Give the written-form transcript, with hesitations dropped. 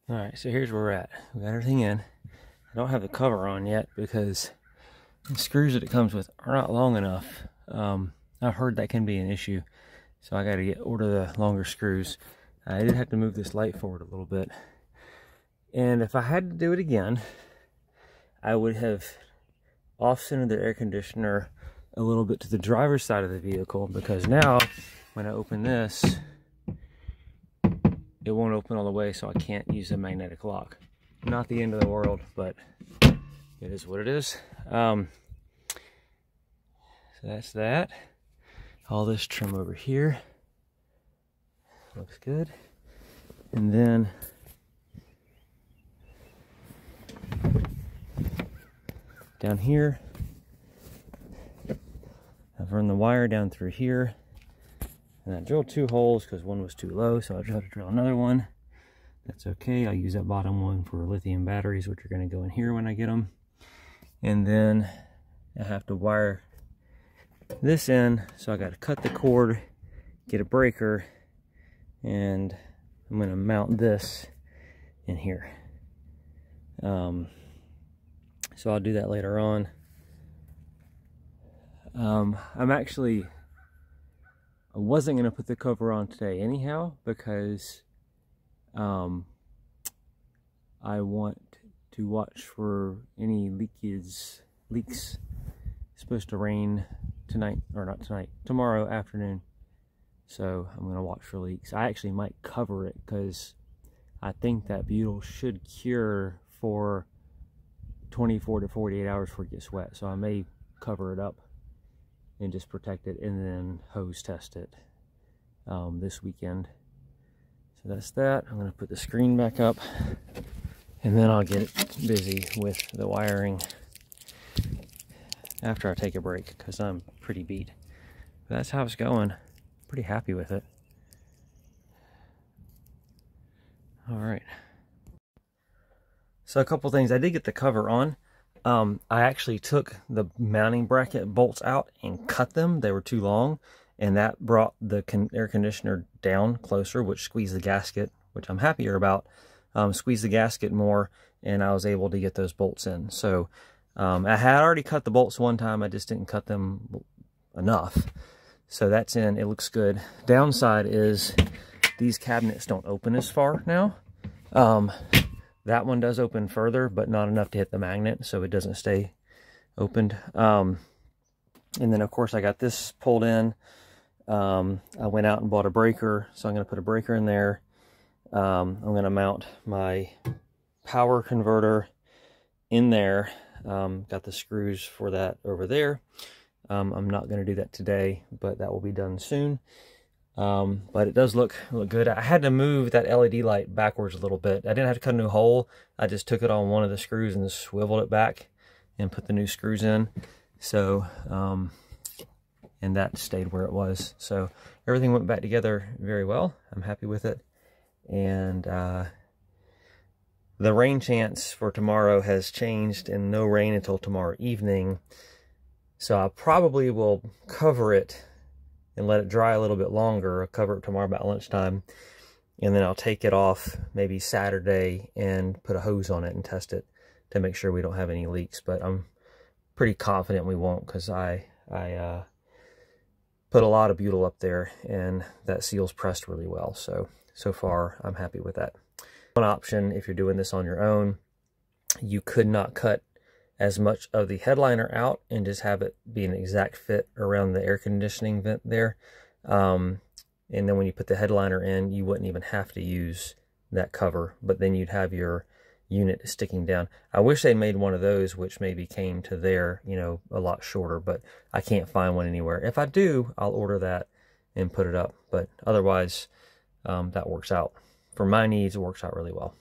Alright, so here's where we're at. We got everything in. I don't have the cover on yet because the screws that it comes with are not long enough. I've heard that can be an issue, so I got to order the longer screws. I did have to move this light forward a little bit. And if I had to do it again, I would have off-centered the air conditioner a little bit to the driver's side of the vehicle, because now when I open this, it won't open all the way, so I can't use a magnetic lock. Not the end of the world, but it is what it is. So that's that. All this trim over here looks good. And then down here, I've run the wire down through here. And I drilled 2 holes because one was too low, so I tried to drill another one. That's okay. I'll use that bottom one for lithium batteries, which are going to go in here when I get them. And then I have to wire this in, so I got to cut the cord, get a breaker, and I'm going to mount this in here. So I'll do that later on. I wasn't going to put the cover on today anyhow, because I want to watch for any leaks. It's supposed to rain tonight, or not tonight, tomorrow afternoon. So I'm going to watch for leaks. I actually might cover it because I think that butyl should cure for 24 to 48 hours before it gets wet. So I may cover it up and just protect it, and then hose test it this weekend. So that's that. I'm going to put the screen back up, and then I'll get busy with the wiring after I take a break, because I'm pretty beat. But that's how it's going. Pretty happy with it. All right. So a couple things. I did get the cover on. I actually took the mounting bracket bolts out and cut them. They were too long, and that brought the air conditioner down closer, which squeezed the gasket, which I'm happier about. Squeezed the gasket more, and I was able to get those bolts in. So I had already cut the bolts one time. I just didn't cut them enough. So that's in. It looks good. Downside is these cabinets don't open as far now. That one does open further, but not enough to hit the magnet, so it doesn't stay opened. And then, of course, I got this pulled in. I went out and bought a breaker, so I'm going to put a breaker in there. I'm going to mount my power converter in there. Got the screws for that over there. I'm not going to do that today, but that will be done soon. But it does look good. I had to move that LED light backwards a little bit. I didn't have to cut a new hole. I just took it on one of the screws and swiveled it back and put the new screws in. So, and that stayed where it was. So everything went back together very well. I'm happy with it. And the rain chance for tomorrow has changed, and no rain until tomorrow evening. So I probably will cover it and let it dry a little bit longer. I'll cover it tomorrow about lunchtime, and then I'll take it off maybe Saturday and put a hose on it and test it to make sure we don't have any leaks. But I'm pretty confident we won't, because I put a lot of butyl up there, and that seal's pressed really well. So far I'm happy with that. One option, if you're doing this on your own, you could not cut as much of the headliner out and just have it be an exact fit around the air conditioning vent there. And then when you put the headliner in, you wouldn't even have to use that cover, but then you'd have your unit sticking down. I wish they made one of those which maybe came to there, you know, a lot shorter, but I can't find one anywhere. If I do, I'll order that and put it up, but otherwise that works out. For my needs, it works out really well.